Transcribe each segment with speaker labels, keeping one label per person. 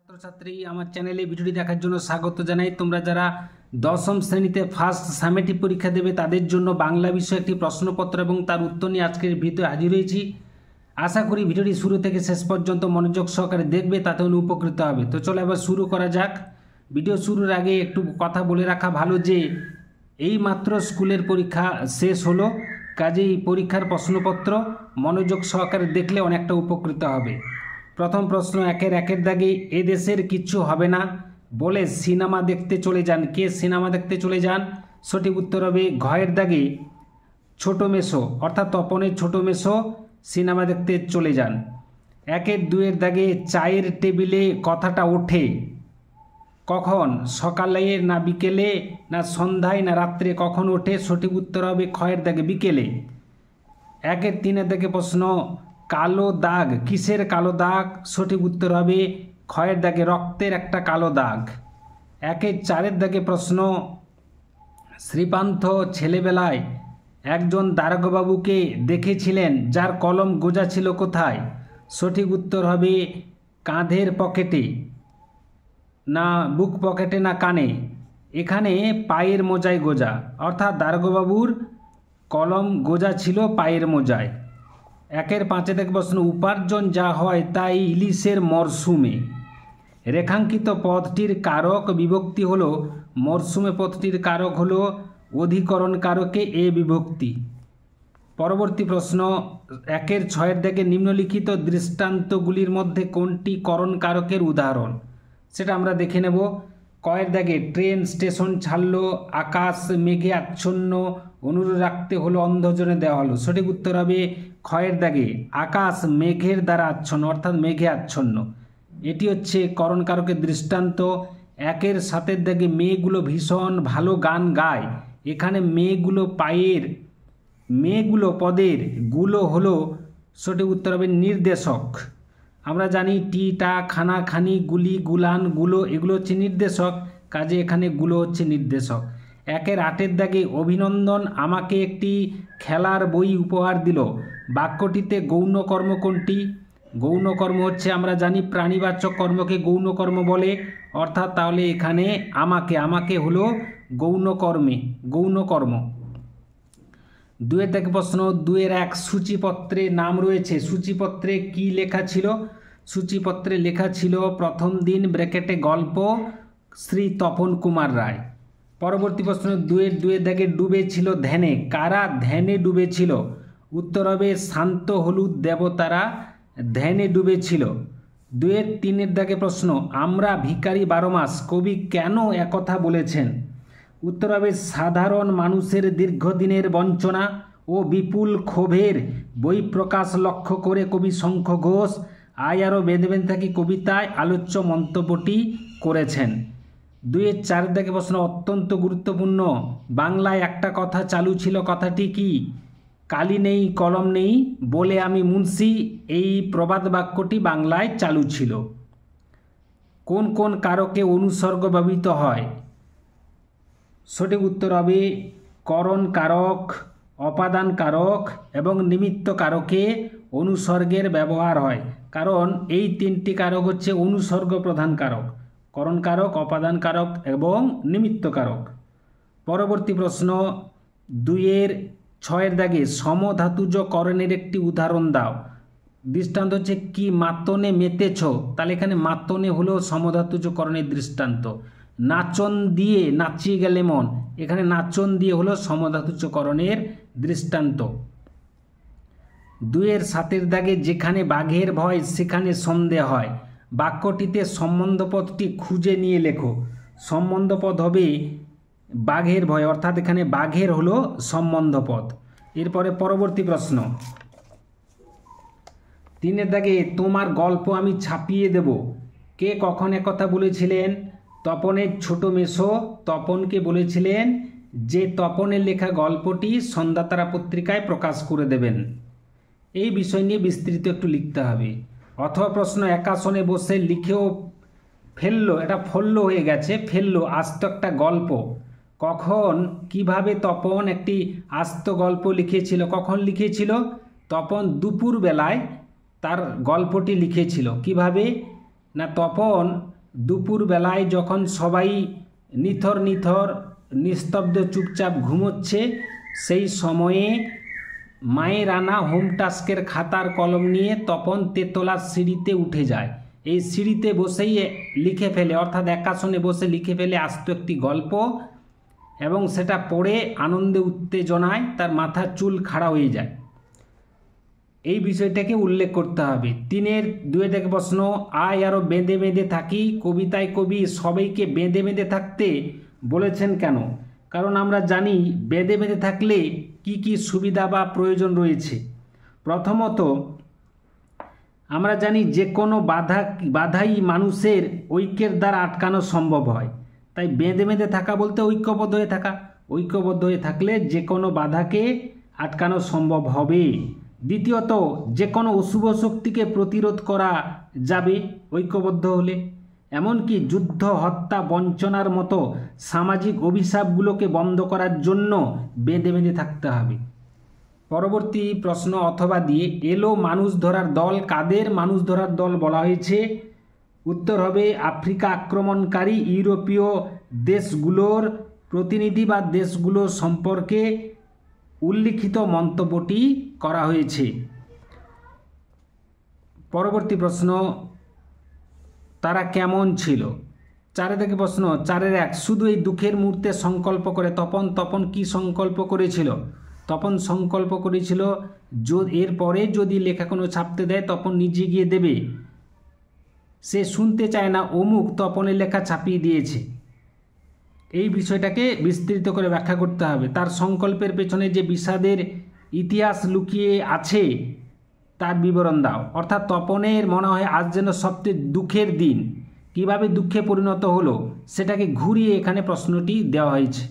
Speaker 1: ছাত্রছাত্রী আমার চ্যানেলে ভিডিওটি দেখার জন্য স্বাগত জানাই। তোমরা যারা দশম শ্রেণীতে ফার্স্ট সামেটিভ পরীক্ষা দেবে তাদের জন্য বাংলা বিষয়ে একটি প্রশ্নপত্র এবং তার উত্তর নিয়ে আজকের ভিডিওতে হাজির হয়েছি। আশা করি ভিডিওটি শুরু থেকে শেষ পর্যন্ত মনোযোগ সহকারে দেখবে, তাতে উপকৃত হবে। তো চলো এবার শুরু করা যাক। ভিডিও শুরুর আগে একটু কথা বলে রাখা ভালো যে এই মাত্র স্কুলের পরীক্ষা শেষ হলো, কাজেই পরীক্ষার প্রশ্নপত্র মনোযোগ সহকারে দেখলে অনেকটা উপকৃত হবে। প্রথম প্রশ্ন একের দাগে এদেশের কিচ্ছু হবে না বলে সিনেমা দেখতে চলে যান। কে সিনেমা দেখতে চলে যান? সঠিক উত্তর হবে ঘয়ের দাগে ছোট মেসো, অর্থাৎ তপনের ছোট মেসো সিনেমা দেখতে চলে যান। দুয়ের দাগে চায়ের টেবিলে কথাটা ওঠে কখন? সকালে না বিকেলে না সন্ধ্যায় না রাত্রে, কখন ওঠে? সঠিক উত্তর হবে ক্ষয়ের দাগে বিকেলে। তিনের দাগে প্রশ্ন কালো দাগ কিসের কালো দাগ? সঠিক উত্তর হবে ক্ষয়ের দাগে রক্তের একটা কালো দাগ। চারের দাগে প্রশ্ন শ্রীপান্থ ছেলেবেলায় একজন দারোগাবাবুকে দেখেছিলেন যার কলম গোজা ছিল কোথায়? সঠিক উত্তর হবে কাঁধের পকেটে, না বুক পকেটে না কানে। এখানে পায়ের মোজায় গোজা, অর্থাৎ দারোগাবাবুর কলম গোজা ছিল পায়ের মোজায়। পাঁচে থেকে প্রশ্ন উপার্জন যা হয় তাই ইলিশের মরশুমে। রেখাঙ্কিত পদটির কারক বিভক্তি হলো মরশুমে, পদটির কারক হলো অধিকরণ কারকে এ বিভক্তি। পরবর্তী প্রশ্ন ছয়ের দিকে নিম্নলিখিত দৃষ্টান্তগুলির মধ্যে কোনটি করণ কারকের উদাহরণ? সেটা আমরা দেখে নেব। কয়ের দাগে ট্রেন স্টেশন ছাড়লো, আকাশ মেঘে আচ্ছন্ন, অনুরোধ রাখতে হলো, অন্ধজনে দেওয়া হলো। সঠিক উত্তর হবে ক্ষয়ের দাগে আকাশ মেঘের দ্বারা আচ্ছন্ন, অর্থাৎ মেঘে আচ্ছন্ন। এটি হচ্ছে করণ কারকের দৃষ্টান্ত। 7 দাগে মেয়েগুলো ভীষণ ভালো গান গায়। এখানে মেয়েগুলো পদের গুলো হলো, সঠিক উত্তর হবে নির্দেশক। আমরা জানি টিটা, খানা, খানি, গুলি, গুলান, গুলো এগুলো হচ্ছে নির্দেশক, কাজে এখানে গুলো হচ্ছে নির্দেশক। 8 দাগে অভিনন্দন আমাকে একটি খেলার বই উপহার দিল। বাক্যটিতে গৌণকর্ম কোনটি? গৌণকর্ম হচ্ছে আমরা জানি প্রাণীবাচক কর্মকে গৌণকর্ম বলে, অর্থাৎ তাহলে এখানে আমাকে হলো গৌণকর্ম। 2 থেকে প্রশ্ন 2-1 সূচিপত্রে নাম রয়েছে। সূচিপত্রে কি লেখা ছিল? সূচিপত্রে লেখা ছিল প্রথম দিন ব্র্যাকেটে গল্প শ্রী তপন কুমার রায়। পরবর্তী প্রশ্ন 2-2 দাগে ডুবেছিল ধ্যানে। কারা ধ্যানে ডুবেছিল? উত্তর হবে শান্ত হলুদ দেবতারা ধ্যানে ডুবেছিল। 2-3 দাগে প্রশ্ন আমরা ভিখারি 12 মাস কবি কেন একথা বলেছেন? উত্তর হবে সাধারণ মানুষের দীর্ঘদিনের বঞ্চনা ও বিপুল ক্ষোভের বহিঃপ্রকাশ লক্ষ্য করে কবি শঙ্খ ঘোষ আয় আরও বেঁধে থাকি কবিতায় আলোচ্য মন্তব্যটি করেছেন। 2-4 দাগে প্রশ্ন অত্যন্ত গুরুত্বপূর্ণ বাংলায় একটা কথা চালু ছিল, কথাটি কি? কালি নেই কলম নেই বলে আমি মুন্সি, এই প্রবাদ বাক্যটি বাংলায় চালু ছিল। কোন কোন কারকে অনুসর্গ ব্যবহৃত হয়? সঠিক উত্তর হবে করণ কারক, অপাদান কারক এবং নিমিত্ত কারকে অনুসর্গের ব্যবহার হয়, কারণ এই 3টি কারক হচ্ছে অনুসর্গ প্রধান কারক: করণ কারক, অপাদান কারক এবং নিমিত্ত কারক। পরবর্তী প্রশ্ন 2-6 দাগে সমধাতুজ করণের একটি উদাহরণ দাও। দৃষ্টান্ত হচ্ছে কি মাতনে মেতেছ, তাহলে এখানে মাতনে হলো সমধাতুজ করণের দৃষ্টান্ত। নাচন দিয়ে নাচিয়ে গেলে মন, এখানে নাচন দিয়ে হলো সমধাতুজ করণের দৃষ্টান্ত। 2-7 দাগে যেখানে বাঘের ভয় সেখানে সন্দেহ হয়। বাক্যটিতে সম্বন্ধপদটি খুঁজে নিয়ে লেখো। সম্বন্ধপদ হবে বাঘের ভয়, অর্থাৎ এখানে বাঘের হলো সম্বন্ধপদ। এরপরে পরবর্তী প্রশ্ন 3 দাগে তোমার গল্প আমি ছাপিয়ে দেব। কে কখন একথা বলেছিলেন? তপনের ছোট মেসো তপনকে বলেছিলেন যে তপনের লেখা গল্পটি সন্ধ্যাতারা পত্রিকায় প্রকাশ করে দেবেন। এই বিষয় নিয়ে বিস্তৃত একটু লিখতে হবে। অথবা প্রশ্ন এক আসনে বসে লিখেও ফেললো, এটা ফললো হয়ে গেছে, ফেললো আস্ত একটা গল্প। কখন কিভাবে তপন একটি আস্ত গল্প লিখেছিল? কখন লিখেছিল? তপন দুপুর বেলায় তার গল্পটি লিখেছিল। কিভাবে না তপন দুপুর বেলায় যখন সবাই নিথর নিথর নিস্তব্ধ চুপচাপ ঘুমোচ্ছে, সেই সময়ে মায়ের আনা হোম টাস্কের খাতার কলম নিয়ে তপন তেতলার সিঁড়িতে উঠে যায়। এই সিঁড়িতে বসেই লিখে ফেলে, অর্থাৎ একাসনে বসে লিখে ফেলে আস্ত একটি গল্প, এবং সেটা পড়ে আনন্দে উত্তেজনায় তার মাথার চুল খাড়া হয়ে যায়। এই বিষয়টাকে উল্লেখ করতে হবে। 3-2 থেকে প্রশ্ন, আয় আরও বেঁধে বেঁধে থাকি। কবিতায় কবি সবাইকে বেঁধে বেঁধে থাকতে বলেছেন কেন? কারণ আমরা জানি বেঁধে বেঁধে থাকলে কি কি সুবিধা বা প্রয়োজন রয়েছে। প্রথমত, আমরা জানি যে কোনো বাধাই মানুষের ঐক্যের দ্বারা আটকানো সম্ভব হয়। তাই বেঁধে বেঁধে থাকা বলতে ঐক্যবদ্ধ হয়ে থাকা। ঐক্যবদ্ধ হয়ে থাকলে যে কোনো বাধাকে আটকানো সম্ভব হবে। দ্বিতীয়ত, যে কোনো অশুভ শক্তিকে প্রতিরোধ করা যাবে ঐক্যবদ্ধ হলে। এমনকি যুদ্ধ, হত্যা, বঞ্চনার মতো সামাজিক অভিশাপগুলোকে বন্ধ করার জন্য বেঁধে বেঁধে থাকতে হবে। পরবর্তী প্রশ্ন অথবা দিয়ে, এলো মানুষ ধরার দল। কাদের মানুষ ধরার দল বলা হয়েছে? উত্তর হবে আফ্রিকা আক্রমণকারী ইউরোপীয় দেশগুলোর প্রতিনিধি বা দেশগুলো সম্পর্কে উল্লিখিত মন্তব্যটি করা হয়েছে। পরবর্তী প্রশ্ন, তারা কেমন ছিল? 4 থেকে প্রশ্ন, 4-1, শুধু এই দুঃখের মুহূর্তে সংকল্প করে তপন কি সংকল্প করেছিল? তপন সংকল্প করেছিল এরপরে যদি লেখা কোনো ছাপতে দেয় তপন নিজে গিয়ে দেবে। সে শুনতে চায় না অমুক তপনের লেখা ছাপিয়ে দিয়েছে। এই বিষয়টাকে বিস্তৃত করে ব্যাখ্যা করতে হবে। তার সংকল্পের পেছনে যে বিষাদের ইতিহাস লুকিয়ে আছে তার বিবরণ দাও। অর্থাৎ তপনের মনে হয় আজ যেন সবচেয়ে দুঃখের দিন, কিভাবে দুঃখে পরিণত হলো সেটাকে ঘুরিয়ে এখানে প্রশ্নটি দেওয়া হয়েছে।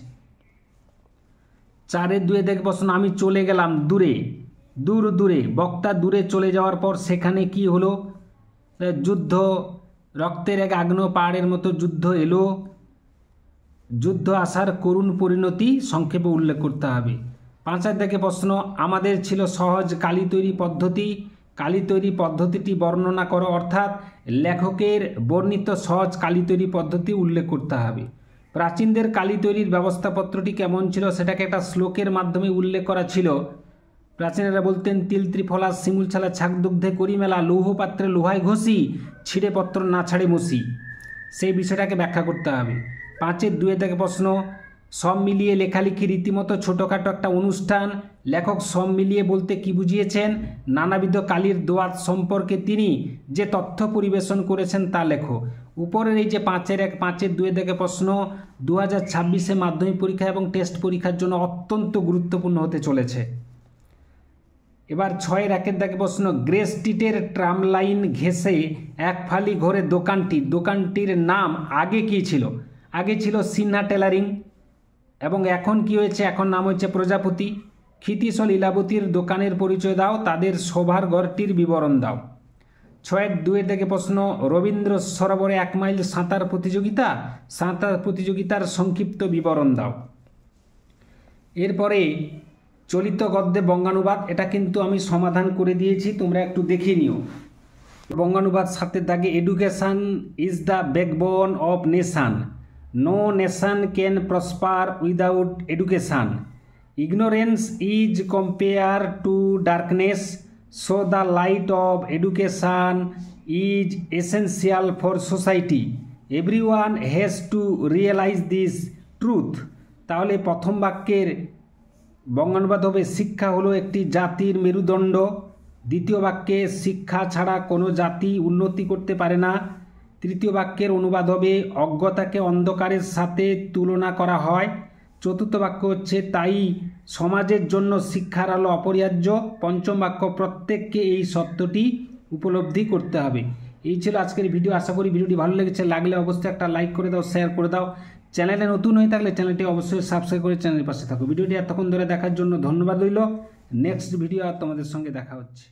Speaker 1: 4-2 থেকে প্রশ্ন, আমি চলে গেলাম দূরে। দূরে বক্তা দূরে চলে যাওয়ার পর সেখানে কি হলো? যুদ্ধ, রক্তের এক আগ্নেয় পাহাড়ের মতো যুদ্ধ এলো। যুদ্ধ আসার করুণ পরিণতি সংক্ষেপে উল্লেখ করতে হবে। 5 থেকে প্রশ্ন, আমাদের ছিল সহজ কালি তৈরি পদ্ধতি। কালি তৈরি পদ্ধতিটি বর্ণনা করো। অর্থাৎ লেখকের বর্ণিত সহজ কালি তৈরি পদ্ধতি উল্লেখ করতে হবে। প্রাচীনদের কালি তৈরির ব্যবস্থাপত্রটি কেমন ছিল সেটাকে একটা শ্লোকের মাধ্যমে উল্লেখ করা ছিল। প্রাচীনেরা বলতেন, তিল ত্রিফলা শিমুল ছালা ছাক দুগ্ধে করি মেলা, লৌহ পাত্রে লোহায় ঘষি, ছিঁড়ে পত্র না ছাড়ে মসি। সেই বিষয়টাকে ব্যাখ্যা করতে হবে। 5-2 থেকে প্রশ্ন, সব মিলিয়ে লেখালেখি রীতিমতো ছোটোখাটো একটা অনুষ্ঠান। লেখক সব মিলিয়ে বলতে কি বুঝিয়েছেন? নানাবিধ কালির দোয়াত সম্পর্কে তিনি যে তথ্য পরিবেশন করেছেন তা লেখো। উপরের এই যে 5-1, 5-2 থেকে প্রশ্ন 2026 মাধ্যমিক পরীক্ষা এবং টেস্ট পরীক্ষার জন্য অত্যন্ত গুরুত্বপূর্ণ হতে চলেছে। এবার 6-1 থেকে প্রশ্ন, গ্রে স্ট্রিটের ট্রাম লাইন ঘেঁষে এক ফালি ঘরে দোকানটির নাম আগে কী ছিল? আগে ছিল সিনহা টেলারিং, এবং এখন কি হয়েছে? এখন নাম হচ্ছে প্রজাপতি। ক্ষিতীশ ও লীলাবতীর দোকানের পরিচয় দাও, তাদের শোভার ঘরটির বিবরণ দাও। 6-2 থেকে প্রশ্ন, রবীন্দ্র সরোবরে 1 মাইল সাঁতার প্রতিযোগিতার সংক্ষিপ্ত বিবরণ দাও। এরপরে চলিত গদ্যে বঙ্গানুবাদ, এটা কিন্তু আমি সমাধান করে দিয়েছি, তোমরা একটু দেখে নিও। বঙ্গানুবাদ 7 দাগে, education is the backbone of nation, no nation can prosper without education, ignorance is compare to darkness, so the light of education is essential for society, everyone has to realize this truth. তাহলে প্রথম বাক্যের বঙ্গানুবাদ হবে, শিক্ষা হলো একটি জাতির মেরুদণ্ড। দ্বিতীয় বাক্যে, শিক্ষা ছাড়া কোনো জাতি উন্নতি করতে পারে না। তৃতীয় বাক্যের অনুবাদ হবে, অজ্ঞতাকে অন্ধকারের সাথে তুলনা করা হয়। চতুর্থ বাক্য হচ্ছে, তাই সমাজের জন্য শিক্ষার আলো অপরিহার্য। পঞ্চম বাক্য, প্রত্যেককে এই সত্যটি উপলব্ধি করতে হবে। এই ছিল আজকের ভিডিও। আশা করি ভিডিওটি ভালো লেগেছে। লাগলে অবশ্যই একটা লাইক করে দাও, শেয়ার করে দাও। চ্যানেলে নতুন হয়ে থাকলে চ্যানেলটি অবশ্যই সাবস্ক্রাইব করে চ্যানেলের পাশে থাকো। ভিডিওটি এতক্ষণ ধরে দেখার জন্য ধন্যবাদ রইল। নেক্সট ভিডিও আর তোমাদের সঙ্গে দেখা হচ্ছে।